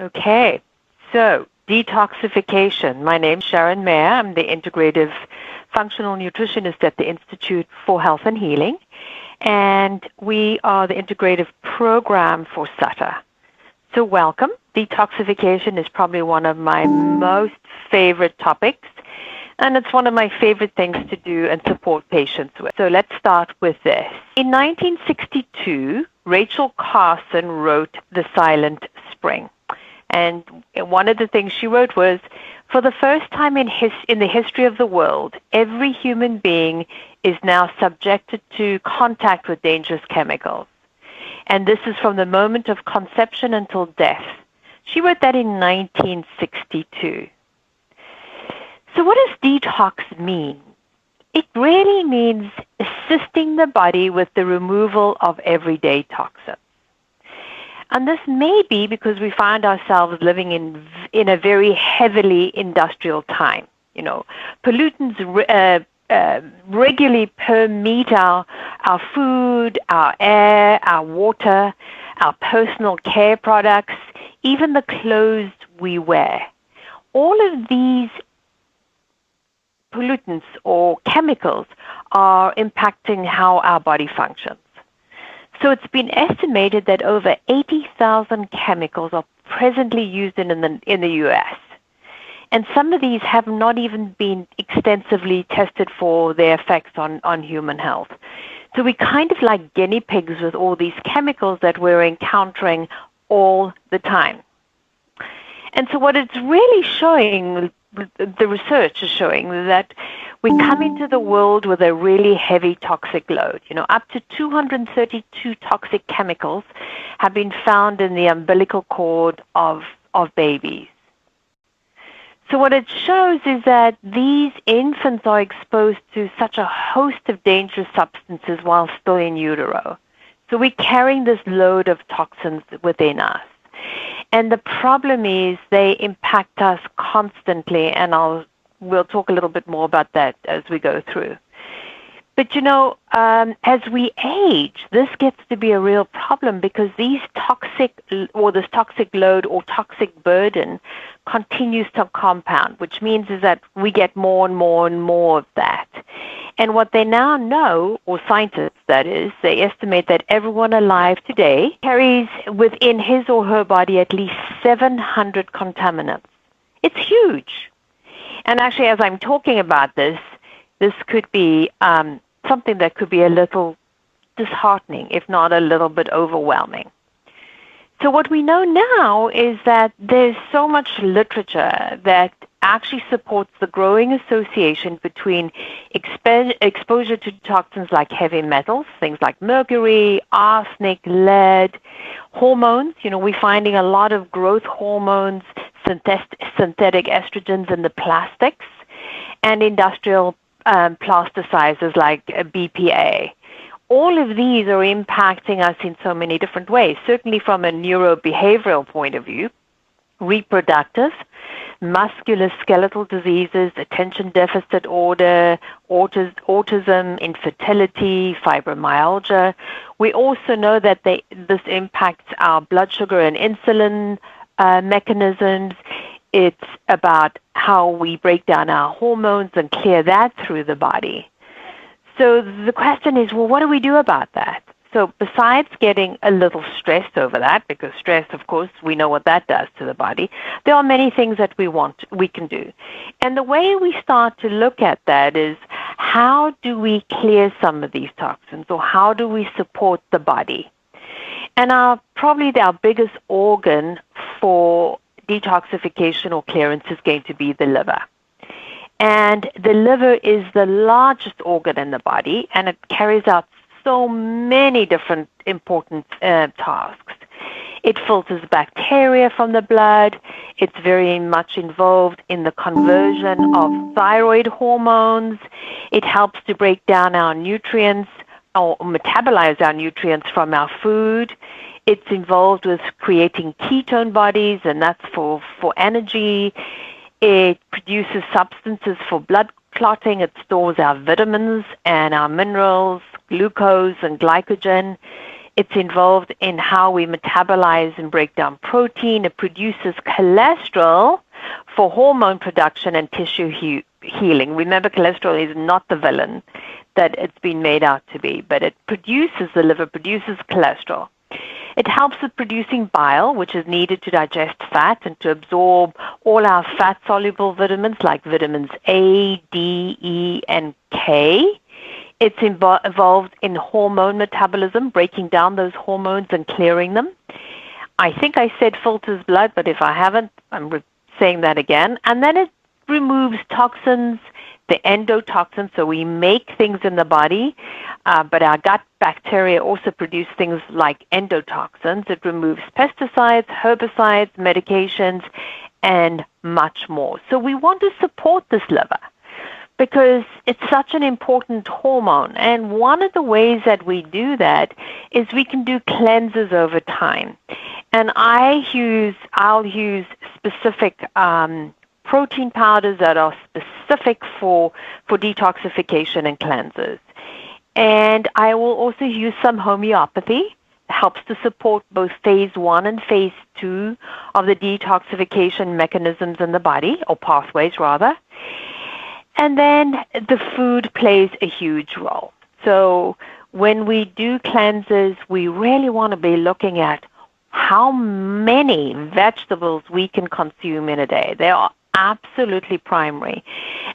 Okay, so detoxification. My name's Sharon, Meyer. I'm the Integrative Functional Nutritionist at the Institute for Health and Healing, and we are the Integrative program for Sutter. So welcome. Detoxification is probably one of my most favorite topics, and it's one of my favorite things to do and support patients with. So let's start with this. In 1962, Rachel Carson wrote The Silent Spring. And one of the things she wrote was, for the first time in the history of the world, every human being is now subjected to contact with dangerous chemicals. And this is from the moment of conception until death. She wrote that in 1962. So what does detox mean? It really means assisting the body with the removal of everyday toxins. And this may be because we find ourselves living in a very heavily industrial time. You know, pollutants regularly permeate our food, our air, our water, our personal care products, even the clothes we wear. All of these pollutants or chemicals are impacting how our body functions. So it's been estimated that over 80,000 chemicals are presently used in the U.S. And some of these have not even been extensively tested for their effects on human health. So we're kind of like guinea pigs with all these chemicals that we're encountering all the time. And so what it's really showing, the research is showing, that we come into the world with a really heavy toxic load. You know, up to 232 toxic chemicals have been found in the umbilical cord of babies. So what it shows is that these infants are exposed to such a host of dangerous substances while still in utero. So we're carrying this load of toxins within us. And the problem is they impact us constantly, and we'll talk a little bit more about that as we go through. But you know, as we age, this gets to be a real problem because this toxic load or toxic burden continues to compound, which means is that we get more and more and more of that. And what they now know, or scientists that is, they estimate that everyone alive today carries within his or her body at least 700 contaminants. It's huge. And actually, as I'm talking about this could be something that could be a little disheartening, if not a little bit overwhelming. So what we know now is that there's so much literature that actually supports the growing association between exposure to toxins like heavy metals, things like mercury, arsenic, lead, hormones. You know, we're finding a lot of growth hormones, synthetic estrogens in the plastics, and industrial plasticizers like BPA. All of these are impacting us in so many different ways, certainly from a neurobehavioral point of view, reproductive, musculoskeletal diseases, attention deficit disorder, autism, infertility, fibromyalgia. We also know that this impacts our blood sugar and insulin mechanisms. It's about how we break down our hormones and clear that through the body. So the question is, well, what do we do about that? So besides getting a little stressed over that, because stress, of course, we know what that does to the body, there are many things that we can do. And the way we start to look at that is, how do we clear some of these toxins, or how do we support the body? And probably our biggest organ for detoxification or clearance is going to be the liver. And the liver is the largest organ in the body, and it carries out so many different important tasks. It filters bacteria from the blood. It's very much involved in the conversion of thyroid hormones. It helps to break down our nutrients or metabolize our nutrients from our food. It's involved with creating ketone bodies, and that's for energy. It produces substances for blood clotting. It stores our vitamins and our minerals, glucose and glycogen. It's involved in how we metabolize and break down protein. It produces cholesterol for hormone production and tissue healing. Remember, cholesterol is not the villain that it's been made out to be, but the liver produces cholesterol. It helps with producing bile, which is needed to digest fat and to absorb all our fat-soluble vitamins like vitamins A, D, E, and K. It's involved in hormone metabolism, breaking down those hormones and clearing them. I think I said filters blood, but if I haven't, I'm saying that again. And then it removes toxins, the endotoxins, so we make things in the body, but our gut bacteria also produce things like endotoxins. It removes pesticides, herbicides, medications, and much more. So we want to support this liver because it's such an important hormone. And one of the ways that we do that is we can do cleanses over time. And I'll use specific protein powders that are specific for detoxification and cleanses. And I will also use some homeopathy. It helps to support both phase 1 and phase 2 of the detoxification mechanisms in the body, or pathways rather. And then the food plays a huge role. So when we do cleanses, we really want to be looking at how many vegetables we can consume in a day. They are absolutely primary.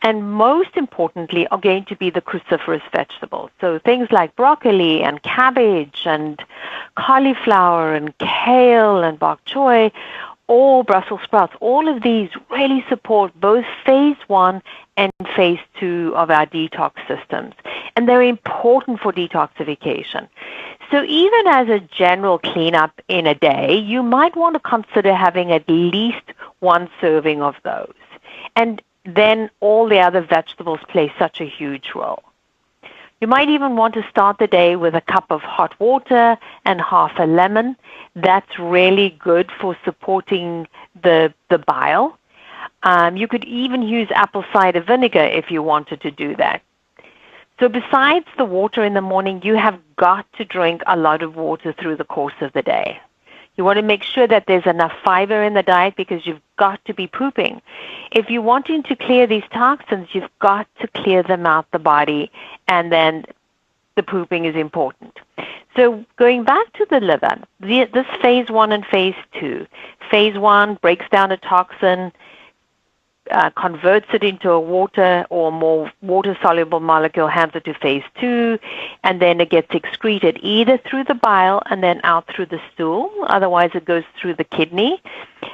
And most importantly are going to be the cruciferous vegetables. So things like broccoli and cabbage and cauliflower and kale and bok choy, or Brussels sprouts, all of these really support both phase 1 and phase 2 of our detox systems. And they're important for detoxification. So even as a general cleanup in a day, you might want to consider having at least one serving of those. And then all the other vegetables play such a huge role. You might even want to start the day with a cup of hot water and half a lemon. That's really good for supporting the bile. You could even use apple cider vinegar if you wanted to do that. So besides the water in the morning, you have got to drink a lot of water through the course of the day. You want to make sure that there's enough fiber in the diet because you've got to be pooping. If you're wanting to clear these toxins, you've got to clear them out the body, and then the pooping is important. So going back to the liver, this phase 1 and phase 2. Phase 1 breaks down a toxin, converts it into a water or more water-soluble molecule, hands it to phase 2, and then it gets excreted either through the bile and then out through the stool. Otherwise, it goes through the kidney,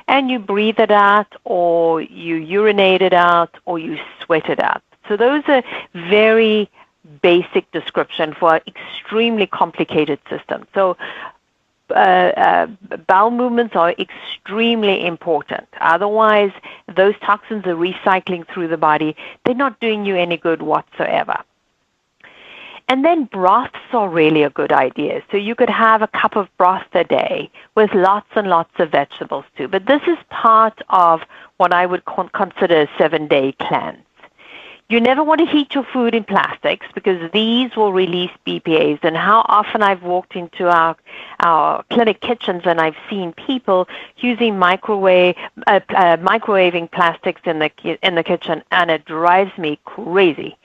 and you breathe it out, or you urinate it out, or you sweat it out. So those are very basic description for an extremely complicated system. So bowel movements are extremely important. Otherwise, those toxins are recycling through the body. They're not doing you any good whatsoever. And then broths are really a good idea. So you could have a cup of broth a day with lots and lots of vegetables too. But this is part of what I would consider a 7-day cleanse. You never want to heat your food in plastics because these will release BPAs. And how often I've walked into our clinic kitchens and I've seen people using microwaving plastics in the kitchen, and it drives me crazy.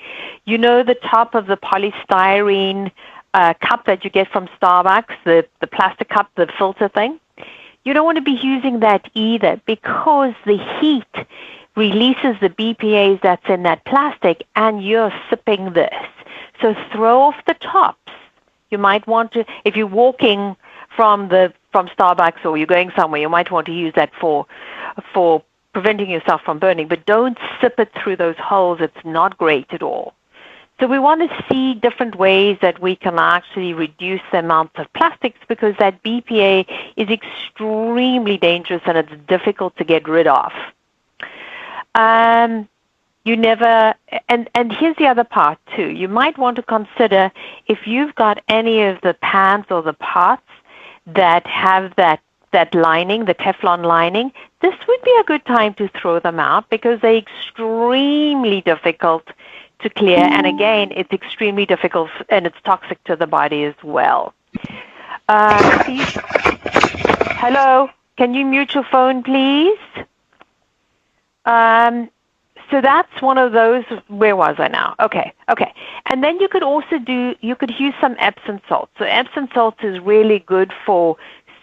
You know the top of the polystyrene cup that you get from Starbucks, the plastic cup, the filter thing? You don't want to be using that either because the heat releases the BPAs that's in that plastic, and you're sipping this. So throw off the tops. You might want to, if you're walking from Starbucks or you're going somewhere, you might want to use that for preventing yourself from burning, but don't sip it through those holes. It's not great at all. So we want to see different ways that we can actually reduce the amount of plastics because that BPA is extremely dangerous and it's difficult to get rid of. You never, and here's the other part too. You might want to consider if you've got any of the pans or the pots that have that lining, the Teflon lining, this would be a good time to throw them out because they're extremely difficult to clear. And again, it's extremely difficult and it's toxic to the body as well. Please. Hello? Can you mute your phone, please? So that's one of those. Where was I now? Okay. And then you could use some Epsom salt. So Epsom salt is really good for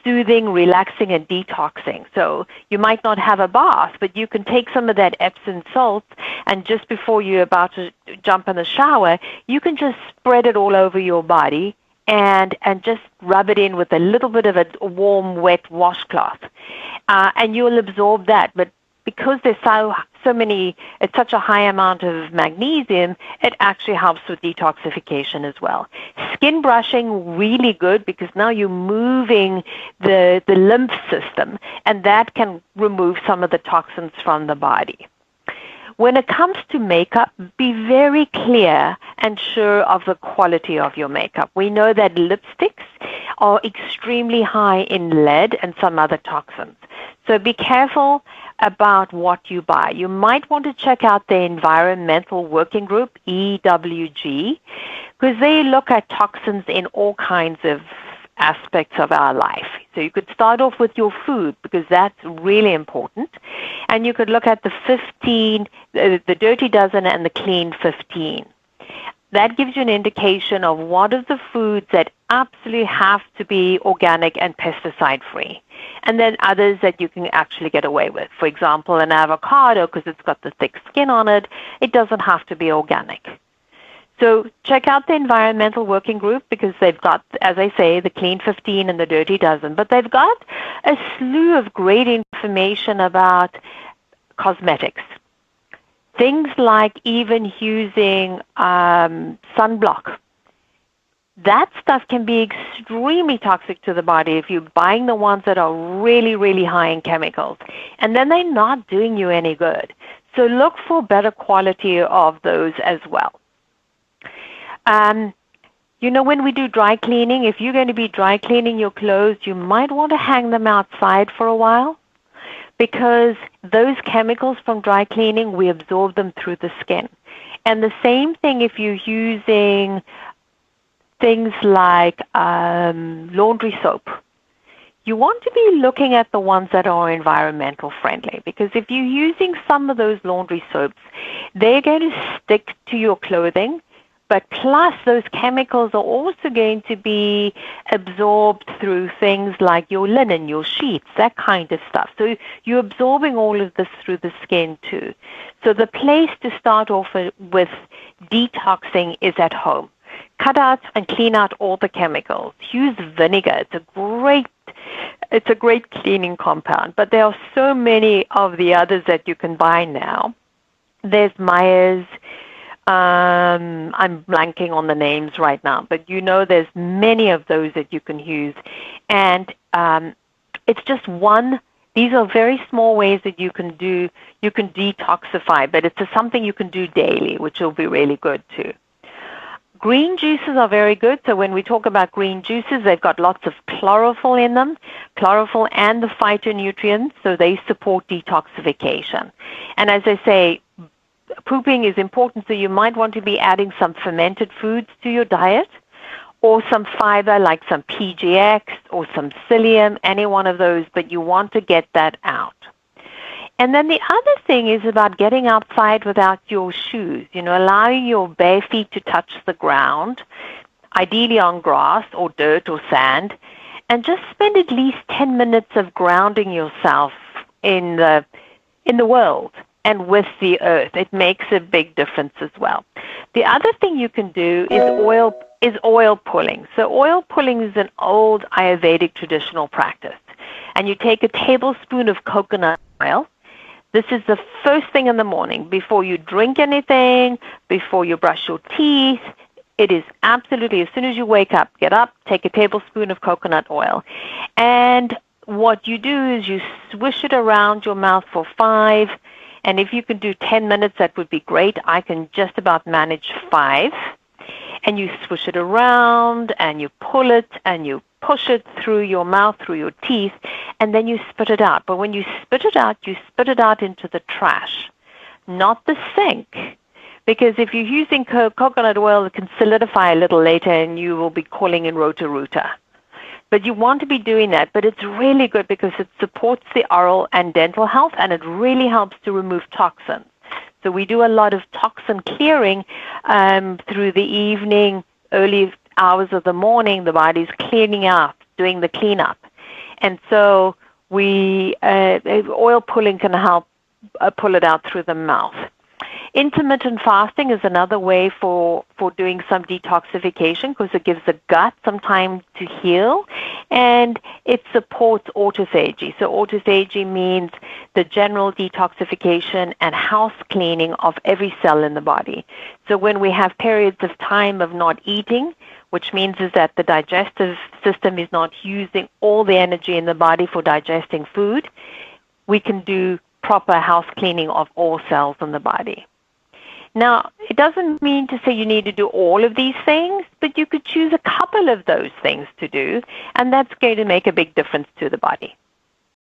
soothing, relaxing, and detoxing. So you might not have a bath, but you can take some of that Epsom salt, and just before you're about to jump in the shower, you can just spread it all over your body and just rub it in with a little bit of a warm, wet washcloth. And you'll absorb that. But because there's so many, it's such a high amount of magnesium, it actually helps with detoxification as well. Skin brushing, really good, because now you're moving the lymph system, and that can remove some of the toxins from the body. When it comes to makeup, be very clear and sure of the quality of your makeup. We know that lipsticks are extremely high in lead and some other toxins. So be careful about what you buy. You might want to check out the Environmental Working Group, EWG, because they look at toxins in all kinds of aspects of our life. So you could start off with your food, because that's really important. And you could look at the 15, the Dirty Dozen and the Clean 15. That gives you an indication of what are the foods that absolutely have to be organic and pesticide-free, and then others that you can actually get away with. For example, an avocado, because it's got the thick skin on it, it doesn't have to be organic. So check out the Environmental Working Group, because they've got, as I say, the Clean 15 and the Dirty Dozen, but they've got a slew of great information about cosmetics. Things like even using sunblock. That stuff can be extremely toxic to the body if you're buying the ones that are really, really high in chemicals. And then they're not doing you any good. So look for better quality of those as well. When we do dry cleaning, if you're going to be dry cleaning your clothes, you might want to hang them outside for a while, because those chemicals from dry cleaning, we absorb them through the skin. And the same thing if you're using things like laundry soap. You want to be looking at the ones that are environmental friendly, because if you're using some of those laundry soaps, they're going to stick to your clothing. But plus, those chemicals are also going to be absorbed through things like your linen, your sheets, that kind of stuff. So you're absorbing all of this through the skin too. So the place to start off with detoxing is at home. Cut out and clean out all the chemicals. Use vinegar. It's a great cleaning compound. But there are so many of the others that you can buy now. There's Meyer's. I'm blanking on the names right now, but there's many of those that you can use. And it's just one. These are very small ways that you can detoxify, but it's something you can do daily, which will be really good too. Green juices are very good. So when we talk about green juices, they've got lots of chlorophyll in them, chlorophyll and the phytonutrients, so they support detoxification. And as I say, pooping is important, so you might want to be adding some fermented foods to your diet, or some fiber like some PGX or some psyllium, any one of those, but you want to get that out. And then the other thing is about getting outside without your shoes, allowing your bare feet to touch the ground, ideally on grass or dirt or sand, and just spend at least 10 minutes of grounding yourself in the world and with the earth. It makes a big difference as well. The other thing you can do is oil pulling. So oil pulling is an old Ayurvedic traditional practice. And you take a tablespoon of coconut oil. This is the first thing in the morning, before you drink anything, before you brush your teeth. It is absolutely, as soon as you wake up, get up, take a tablespoon of coconut oil. And what you do is you swish it around your mouth for 5. And if you can do 10 minutes, that would be great. I can just about manage 5. And you swish it around, and you pull it, and you push it through your mouth, through your teeth, and then you spit it out. But when you spit it out into the trash, not the sink. Because if you're using coconut oil, it can solidify a little later, and you will be calling in Roto-Rooter. But you want to be doing that, but it's really good because it supports the oral and dental health, and it really helps to remove toxins. So we do a lot of toxin clearing through the evening, early hours of the morning. The body's cleaning out, doing the cleanup. And so oil pulling can help pull it out through the mouth. Intermittent fasting is another way for doing some detoxification because it gives the gut some time to heal, and it supports autophagy. So autophagy means the general detoxification and house cleaning of every cell in the body. So when we have periods of time of not eating, which means is that the digestive system is not using all the energy in the body for digesting food, we can do proper house cleaning of all cells in the body. Now, it doesn't mean to say you need to do all of these things, but you could choose a couple of those things to do, and that's going to make a big difference to the body.